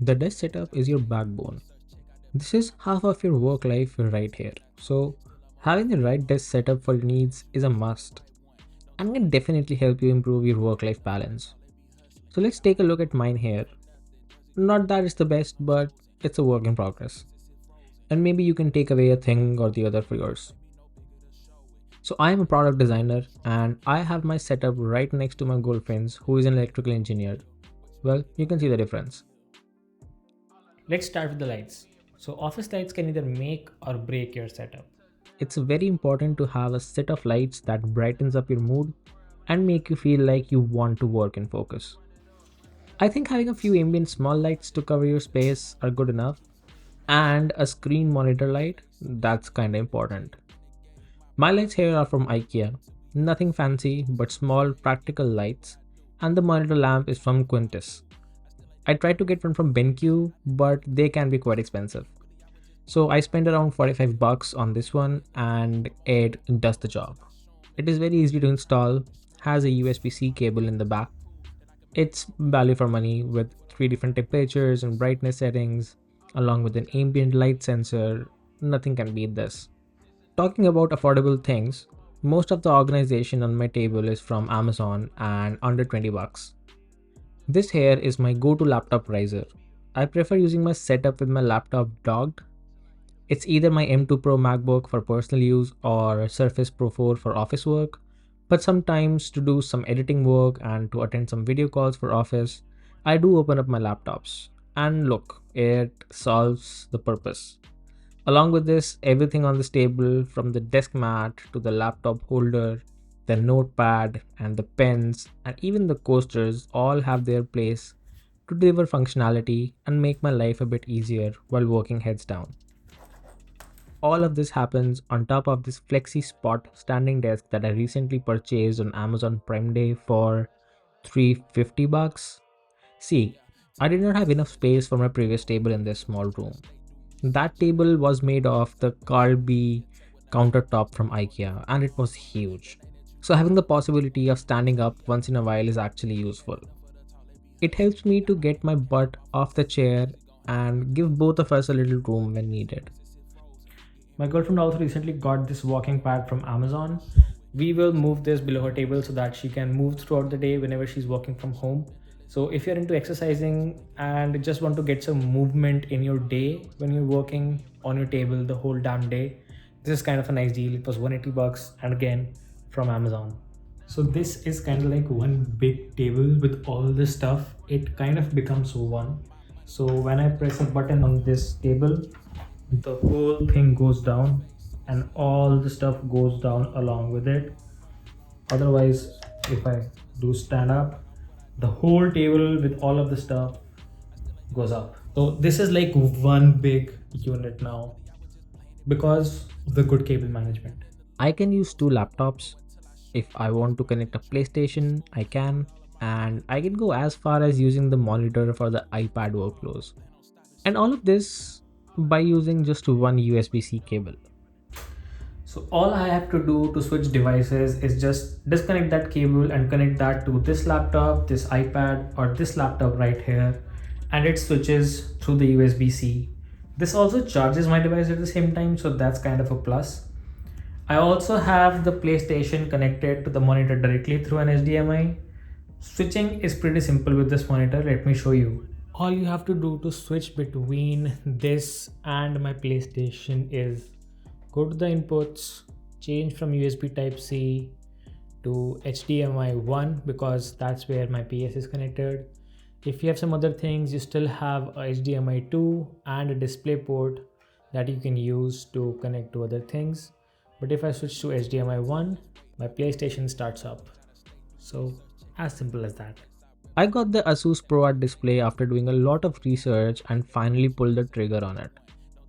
The desk setup is your backbone. This is half of your work life right here. So, having the right desk setup for your needs is a must and can definitely help you improve your work life balance. So, let's take a look at mine here. Not that it's the best, but it's a work in progress. And maybe you can take away a thing or the other for yours. So, I am a product designer and I have my setup right next to my girlfriend's, who is an electrical engineer. Well, you can see the difference. Let's start with the lights. So office lights can either make or break your setup. It's very important to have a set of lights that brightens up your mood and make you feel like you want to work and focus. I think having a few ambient small lights to cover your space are good enough, and a screen monitor light, that's kinda important. My lights here are from IKEA, nothing fancy but small practical lights, and the monitor lamp is from Quintus. I tried to get one from BenQ, but they can be quite expensive. So I spent around 45 bucks on this one and it does the job. It is very easy to install, has a USB-C cable in the back. It's value for money with three different temperatures and brightness settings, along with an ambient light sensor. Nothing can beat this. Talking about affordable things, most of the organization on my table is from Amazon and under 20 bucks. This here is my go-to laptop riser. I prefer using my setup with my laptop docked. It's either my M2 Pro MacBook for personal use or Surface Pro 4 for office work, but sometimes to do some editing work and to attend some video calls for office, I do open up my laptops. And look, it solves the purpose. Along with this, everything on this table from the desk mat to the laptop holder, the notepad and the pens and even the coasters all have their place to deliver functionality and make my life a bit easier while working heads down. All of this happens on top of this Flexi Spot standing desk that I recently purchased on Amazon Prime Day for 350 bucks. See, I did not have enough space for my previous table in this small room. That table was made of the Carl B countertop from IKEA and it was huge. So having the possibility of standing up once in a while is actually useful. It helps me to get my butt off the chair and give both of us a little room when needed. My girlfriend also recently got this walking pad from Amazon. We will move this below her table so that she can move throughout the day whenever she's working from home. So if you're into exercising and just want to get some movement in your day when you're working on your table the whole damn day, this is kind of a nice deal. It was 180 bucks and again from Amazon. So this is kind of like one big table with all this stuff. It kind of becomes one. So when I press a button on this table, the whole thing goes down and all the stuff goes down along with it. Otherwise, if I do stand up, the whole table with all of the stuff goes up. So this is like one big unit now because of the good cable management. I can use two laptops. If I want to connect a PlayStation, I can, and I can go as far as using the monitor for the iPad workflows. And all of this by using just one USB-C cable. So all I have to do to switch devices is just disconnect that cable and connect that to this laptop, this iPad, or this laptop right here, and it switches through the USB-C. This also charges my device at the same time, so that's kind of a plus. I also have the PlayStation connected to the monitor directly through an HDMI. Switching is pretty simple with this monitor. Let me show you. All you have to do to switch between this and my PlayStation is go to the inputs, change from USB Type C to HDMI 1 because that's where my PS is connected. If you have some other things, you still have a HDMI 2 and a display port that you can use to connect to other things. But if I switch to HDMI 1, my PlayStation starts up. So as simple as that. I got the Asus ProArt display after doing a lot of research and finally pulled the trigger on it.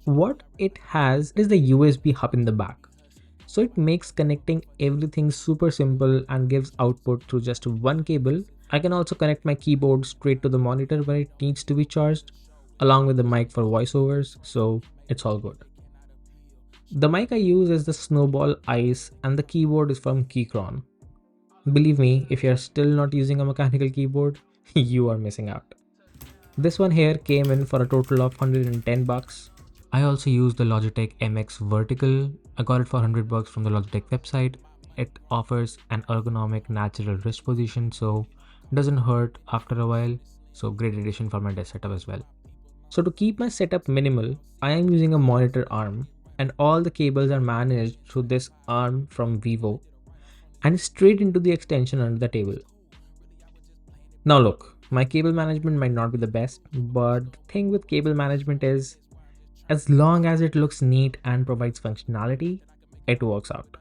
What it has is the USB hub in the back. So it makes connecting everything super simple and gives output through just one cable. I can also connect my keyboard straight to the monitor when it needs to be charged, along with the mic for voiceovers, so it's all good. The mic I use is the Snowball Ice and the keyboard is from Keychron. Believe me, if you're still not using a mechanical keyboard, you are missing out. This one here came in for a total of 110 bucks. I also used the Logitech MX Vertical. I got it for 100 bucks from the Logitech website. It offers an ergonomic natural wrist position, so it doesn't hurt after a while. So great addition for my desk setup as well. So to keep my setup minimal, I am using a monitor arm, and all the cables are managed through this arm from Vivo and straight into the extension under the table. Now look, my cable management might not be the best, but the thing with cable management is as long as it looks neat and provides functionality, it works out.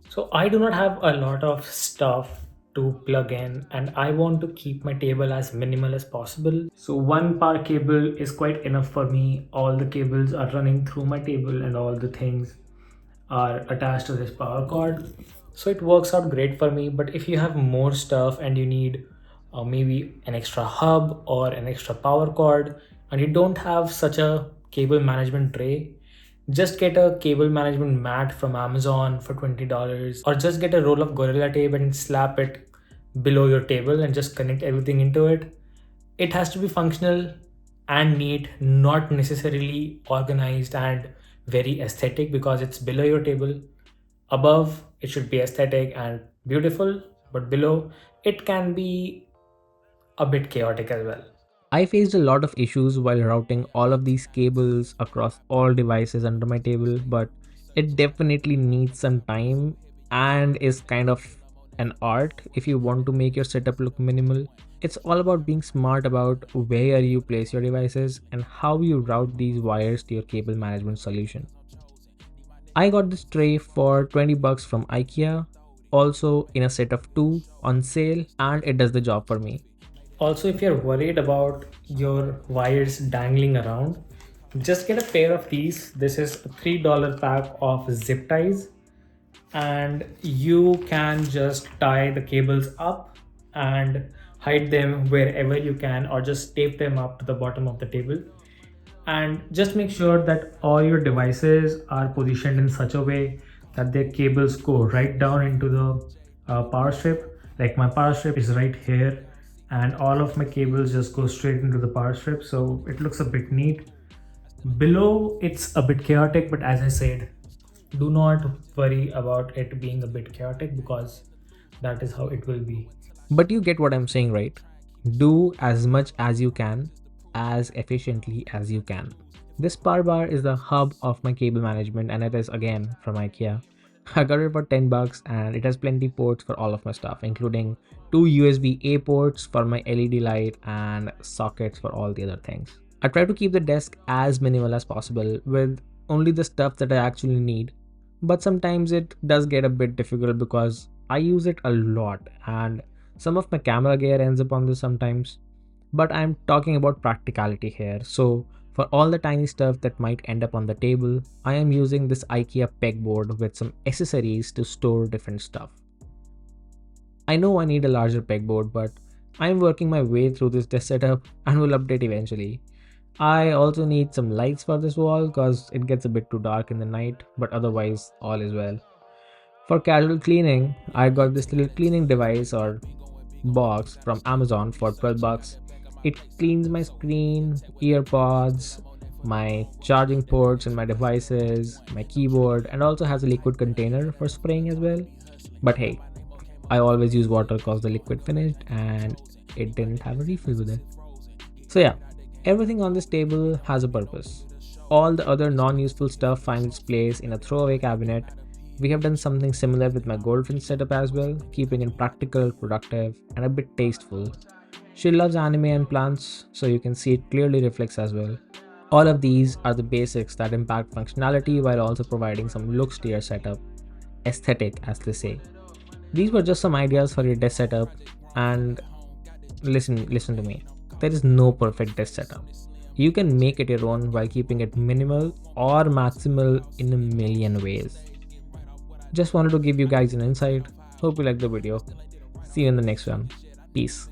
So I do not have a lot of stuff to plug in, and I want to keep my table as minimal as possible. So one power cable is quite enough for me. All the cables are running through my table and all the things are attached to this power cord. So it works out great for me. But if you have more stuff and you need maybe an extra hub or an extra power cord, and you don't have such a cable management tray, just get a cable management mat from Amazon for $20, or just get a roll of Gorilla Tape and slap it below your table and just connect everything into it. It has to be functional and neat, not necessarily organized and very aesthetic because it's below your table. Above, it should be aesthetic and beautiful, but below, it can be a bit chaotic as well. I faced a lot of issues while routing all of these cables across all devices under my table, but it definitely needs some time and is kind of an art if you want to make your setup look minimal. It's all about being smart about where you place your devices and how you route these wires to your cable management solution. I got this tray for 20 bucks from IKEA, also in a set of 2 on sale, and it does the job for me. Also, if you're worried about your wires dangling around, just get a pair of these. This is a $3 pack of zip ties, and you can just tie the cables up and hide them wherever you can, or just tape them up to the bottom of the table. And just make sure that all your devices are positioned in such a way that their cables go right down into the power strip. Like my power strip is right here, and all of my cables just go straight into the power strip, so it looks a bit neat. Below, it's a bit chaotic, but as I said, do not worry about it being a bit chaotic because that is how it will be. But you get what I'm saying, right? Do as much as you can, as efficiently as you can. This power bar is the hub of my cable management, and it is again from IKEA. I got it for 10 bucks and it has plenty ports for all of my stuff, including 2 USB-A ports for my LED light and sockets for all the other things. I try to keep the desk as minimal as possible with only the stuff that I actually need, but sometimes it does get a bit difficult because I use it a lot and some of my camera gear ends up on this sometimes. But I'm talking about practicality here, so for all the tiny stuff that might end up on the table, I am using this IKEA pegboard with some accessories to store different stuff. I know I need a larger pegboard, but I'm working my way through this desk setup and will update eventually. I also need some lights for this wall because it gets a bit too dark in the night, but otherwise all is well. For casual cleaning, I got this little cleaning device or box from Amazon for 12 bucks. It cleans my screen, earpods, my charging ports and my devices, my keyboard, and also has a liquid container for spraying as well. But hey, I always use water cause the liquid finished and it didn't have a refill with it. So yeah, everything on this table has a purpose. All the other non-useful stuff finds its place in a throwaway cabinet. We have done something similar with my goldfinch setup as well, keeping it practical, productive, and a bit tasteful. She loves anime and plants, so you can see it clearly reflects as well. All of these are the basics that impact functionality while also providing some looks to your setup. Aesthetic, as they say. These were just some ideas for your desk setup, and listen to me. There is no perfect desk setup. You can make it your own while keeping it minimal or maximal in a million ways. Just wanted to give you guys an insight. Hope you liked the video. See you in the next one. Peace.